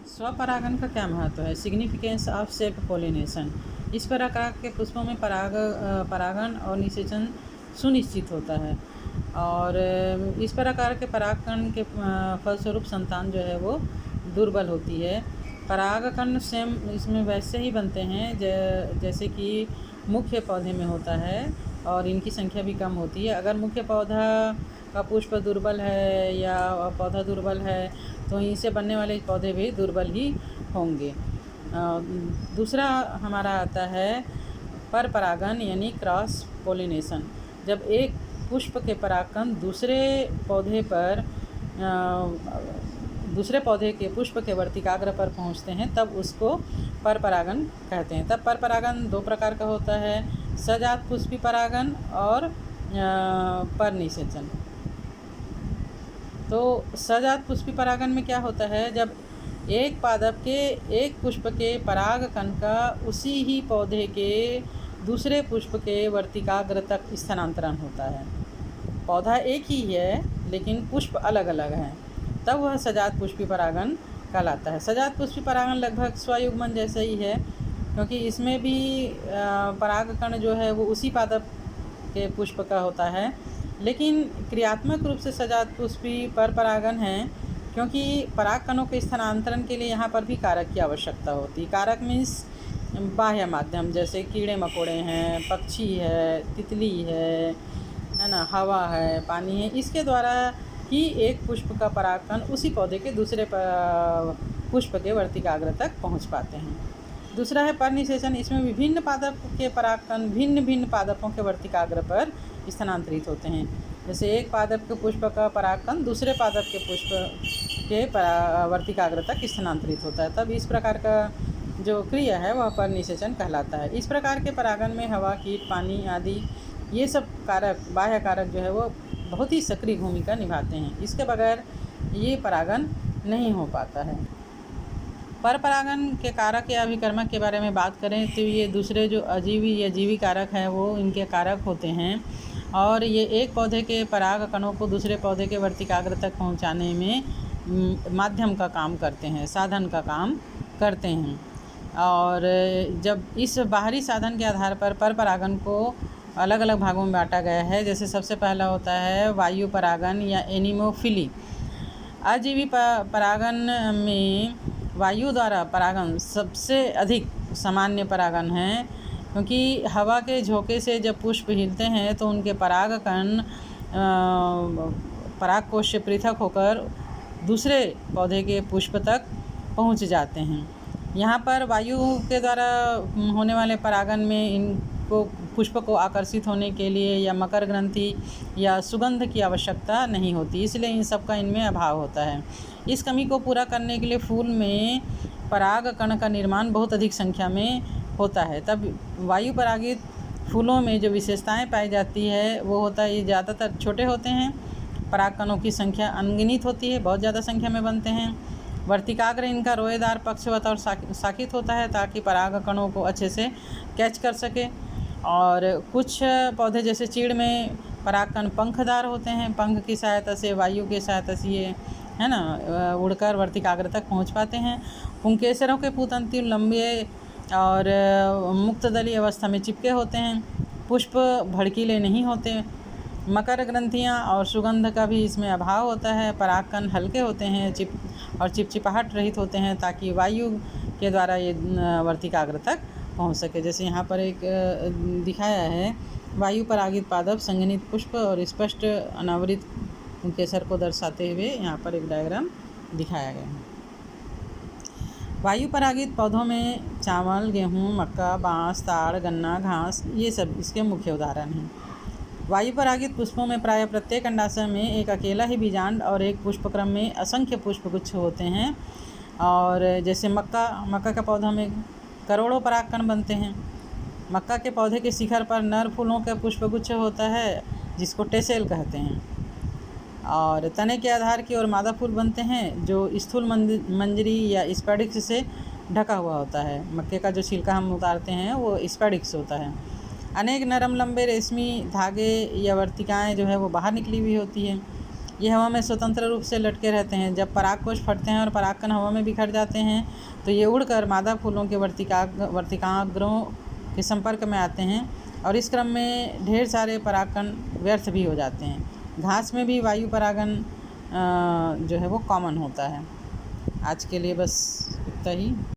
स्वपरागन का क्या महत्व है? Significance of self pollination. इस प्रकार के पुष्पों में परागण और निषेचन सुनिश्चित होता है और इस प्रकार के परागकण के फलस्वरूप संतान जो है वो दुर्बल होती है। परागकण सेम इसमें वैसे ही बनते हैं जैसे कि मुख्य पौधे में होता है और इनकी संख्या भी कम होती है। अगर मुख्य पौधा का पुष्प दुर्बल है या पौधा दुर्बल है तो इनसे बनने वाले पौधे भी दुर्बल ही होंगे। दूसरा हमारा आता है पर परागन यानी क्रॉस पोलिनेशन। जब एक पुष्प के परागकण दूसरे पौधे के पुष्प के वर्तिकाग्र पर पहुंचते हैं तब उसको पर परागन कहते हैं। तब पर परागन दो प्रकार का होता है, सजात पुष्पी परागन और पर निषेचन। तो सजात पुष्पी परागन में क्या होता है, जब एक पादप के एक पुष्प के परागकण का उसी ही पौधे के दूसरे पुष्प के वर्तिकाग्र तक स्थानांतरण होता है। पौधा एक ही है लेकिन पुष्प अलग अलग हैं, तब वह सजात पुष्पी परागन कहलाता है। सजात पुष्पी परागन लगभग स्वयुग्मन जैसा ही है, क्योंकि इसमें भी परागकण जो है वो उसी पादप के पुष्प का होता है, लेकिन क्रियात्मक रूप से सजात पुष्पी पर परागन है क्योंकि परागकणों के स्थानांतरण के लिए यहाँ पर भी कारक की आवश्यकता होती है। कारक मीन्स बाह्य माध्यम, जैसे कीड़े मकोड़े हैं, पक्षी है, तितली है ना, हवा है, पानी है। इसके द्वारा ही एक पुष्प का परागकण उसी पौधे के दूसरे पुष्प के वर्तिकाग्र तक पहुँच पाते हैं। दूसरा है पर निषेचन। इसमें विभिन्न पादप के परागकण भिन्न भिन्न पादपों के वर्तिकाग्र पर स्थानांतरित होते हैं। जैसे एक पादप के पुष्प का परागकण दूसरे पादप के पुष्प के वर्तिकाग्र तक स्थानांतरित होता है, तब इस प्रकार का जो क्रिया है वह पर निषेचन कहलाता है। इस प्रकार के परागन में हवा, कीट, पानी आदि ये सब कारक, बाह्य कारक जो है वो बहुत ही सक्रिय भूमिका निभाते हैं। इसके बगैर ये परागन नहीं हो पाता है। पर परागन के कारक या अभिकर्मक के बारे में बात करें तो ये दूसरे जो अजीवी या जीवी कारक हैं वो इनके कारक होते हैं और ये एक पौधे के परागकणों को दूसरे पौधे के वर्तिकाग्र तक पहुंचाने में माध्यम का काम करते हैं, साधन का काम करते हैं। और जब इस बाहरी साधन के आधार पर परागन को अलग अलग भागों में बांटा गया है। जैसे सबसे पहला होता है वायु परागन या एनिमोफिली। अजीवी परागन में वायु द्वारा परागन सबसे अधिक सामान्य परागन है, क्योंकि हवा के झोंके से जब पुष्प हिलते हैं तो उनके परागकण परागकोश से पृथक होकर दूसरे पौधे के पुष्प तक पहुंच जाते हैं। यहाँ पर वायु के द्वारा होने वाले परागन में इनको पुष्प को आकर्षित होने के लिए या मकर ग्रंथि या सुगंध की आवश्यकता नहीं होती, इसलिए इन सब का इनमें अभाव होता है। इस कमी को पूरा करने के लिए फूल में परागकण का निर्माण बहुत अधिक संख्या में होता है। तब वायु परागित फूलों में जो विशेषताएं पाई जाती है वो होता है, ये ज़्यादातर छोटे होते हैं, परागकणों की संख्या अनगिनत होती है, बहुत ज़्यादा संख्या में बनते हैं। वर्तिकाग्र इनका रोएदार, पक्षवत और शाखित होता है ताकि परागकणों को अच्छे से कैच कर सके। और कुछ पौधे जैसे चीड़ में परागकण पंखदार होते हैं, पंख की सहायता से, वायु की सहायता से ये है ना उड़कर वर्तिकाग्र तक पहुंच पाते हैं। पुंकेसरों के पुतंतु लंबे और मुक्तदली अवस्था में चिपके होते हैं, पुष्प भड़कीले नहीं होते। मकर ग्रंथियाँ और सुगंध का भी इसमें अभाव होता है। परागकण हल्के होते हैं और चिपचिपाहट रहित होते हैं ताकि वायु के द्वारा ये वर्तिकाग्र तक पहुंच सके। जैसे यहाँ पर एक दिखाया है, वायु परागित पादप, संघनित पुष्प और स्पष्ट अनावृत केसर को दर्शाते हुए यहाँ पर एक डायग्राम दिखाया गया है। वायु परागित पौधों में चावल, गेहूँ, मक्का, बाँस, ताड़, गन्ना, घास ये सब इसके मुख्य उदाहरण हैं। वायु परागित पुष्पों में प्रायः प्रत्येक अंडाशय में एक अकेला ही बीजांड और एक पुष्पक्रम में असंख्य पुष्पगुच्छ होते हैं। और जैसे मक्का के पौधा में करोड़ों परागकण बनते हैं। मक्का के पौधे के शिखर पर नर फूलों का पुष्पगुच्छ होता है जिसको टेसेल कहते हैं, और तने के आधार की ओर मादा फूल बनते हैं जो स्थूल मंजरी या स्पैडिक्स से ढका हुआ होता है। मक्के का जो छिलका हम उतारते हैं वो स्पैडिक्स होता है। अनेक नरम लंबे रेशमी धागे या वर्तिकाएं जो है वो बाहर निकली हुई होती है। ये हवा में स्वतंत्र रूप से लटके रहते हैं। जब परागकोश फटते हैं और परागकण हवा में बिखर जाते हैं तो ये उड़कर मादा फूलों के वर्तिकाग्रों के संपर्क में आते हैं और इस क्रम में ढेर सारे परागकण व्यर्थ भी हो जाते हैं। घास में भी वायु परागन जो है वो कॉमन होता है। आज के लिए बस इतना ही।